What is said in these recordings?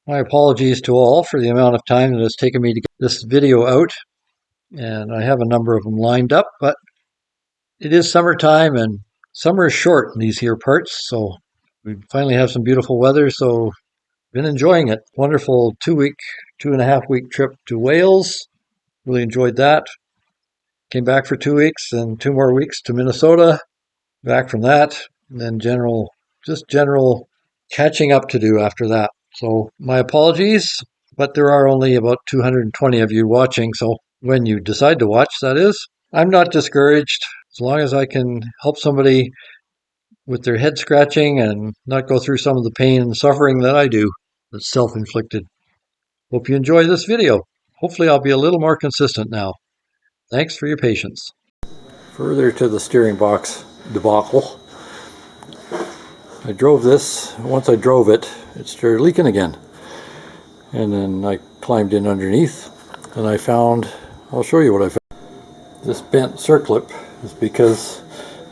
My apologies to all for the amount of time that it's taken me to get this video out, and I have a number of them lined up, but it is summertime and summer is short in these here parts, so we finally have some beautiful weather, so been enjoying it. Wonderful 2.5 week trip to Wales. Really enjoyed that. Came back for 2 weeks and 2 more weeks to Minnesota. Back from that, and then general catching up to do after that. So my apologies, but there are only about 220 of you watching, so when you decide to watch, that is. I'm not discouraged as long as I can help somebody with their head scratching and not go through some of the pain and suffering that I do that's self-inflicted. Hope you enjoy this video. Hopefully I'll be a little more consistent now. Thanks for your patience. Further to the steering box debacle. I drove this. Once I drove it, it started leaking again. And then I climbed in underneath and I found, I'll show you what I found. This bent circlip is because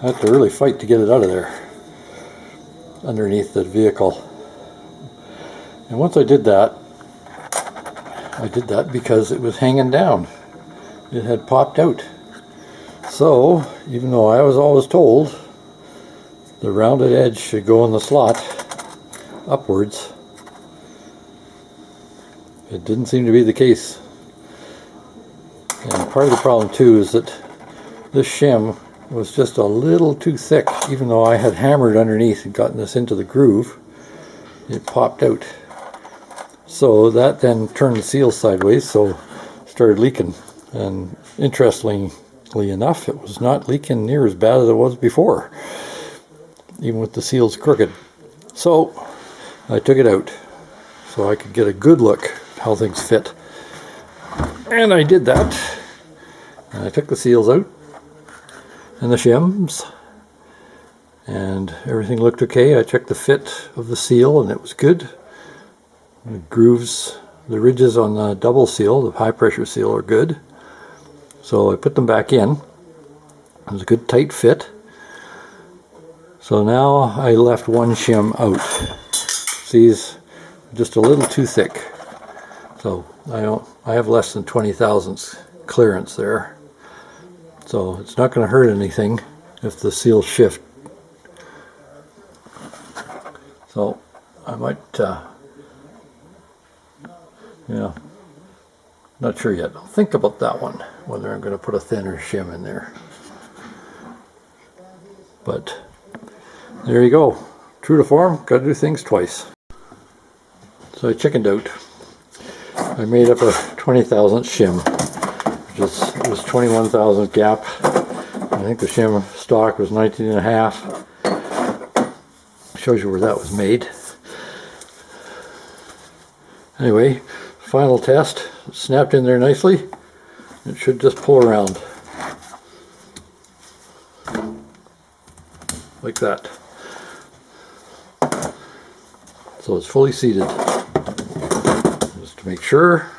I had to really fight to get it out of there underneath the vehicle. And once I did that because it was hanging down. It had popped out. So, even though I was always told the rounded edge should go in the slot upwards, it didn't seem to be the case. And part of the problem too is that this shim was just a little too thick. Even though I had hammered underneath and gotten this into the groove, it popped out. So that then turned the seal sideways, so it started leaking. And interestingly enough, it was not leaking near as bad as it was before, even with the seals crooked. So I took it out so I could get a good look at how things fit. And I did that. And I took the seals out and the shims, and everything looked okay. I checked the fit of the seal and it was good. The grooves, the ridges on the double seal, the high pressure seal, are good. So I put them back in. It was a good tight fit. So now I left one shim out. These just a little too thick. So I have less than 20 thousandths clearance there. So it's not going to hurt anything if the seals shift. So I might, not sure yet. I'll think about that one, whether I'm going to put a thinner shim in there. But there you go. True to form, got to do things twice. So I chickened out. I made up a 20 thousandth shim, which was 21 thousandth gap. I think the shim stock was 19 and a half. Shows you where that was made. Anyway, final test. It snapped in there nicely. It should just pull around like that. So it's fully seated. Just to make sure.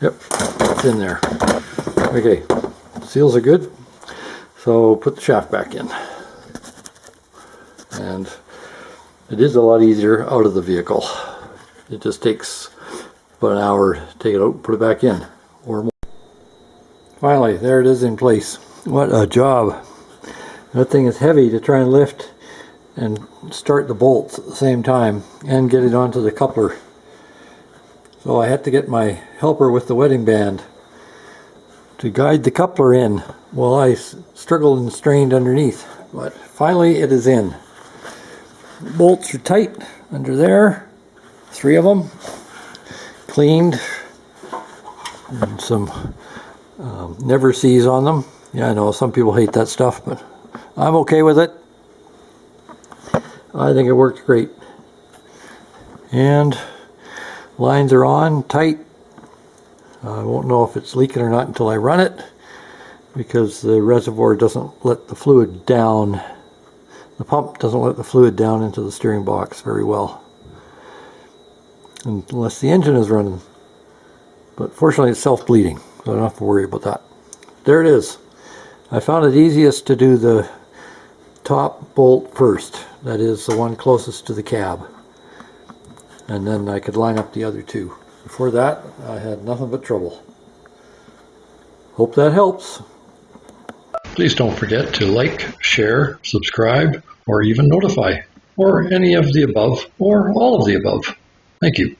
Yep, it's in there. Okay, seals are good, so put the shaft back in. And it is a lot easier out of the vehicle. It just takes about an hour to take it out and put it back in, or more. Finally, there it is in place. What a job. That thing is heavy to try and lift and start the bolts at the same time and get it onto the coupler. So I had to get my helper with the wedding band to guide the coupler in while I struggled and strained underneath. But finally it is in. The bolts are tight under there, 3 of them, cleaned, and some never sees on them. Yeah, I know some people hate that stuff, but I'm okay with it. I think it worked great. And lines are on tight. I won't know if it's leaking or not until I run it, because the reservoir doesn't let the fluid down. The pump doesn't let the fluid down into the steering box very well, unless the engine is running. But fortunately it's self-bleeding, so I don't have to worry about that. There it is. I found it easiest to do the top bolt first. That is the one closest to the cab. And then I could line up the other two. Before that, I had nothing but trouble. Hope that helps. Please don't forget to like, share, subscribe, or even notify, or any of the above, or all of the above. Thank you.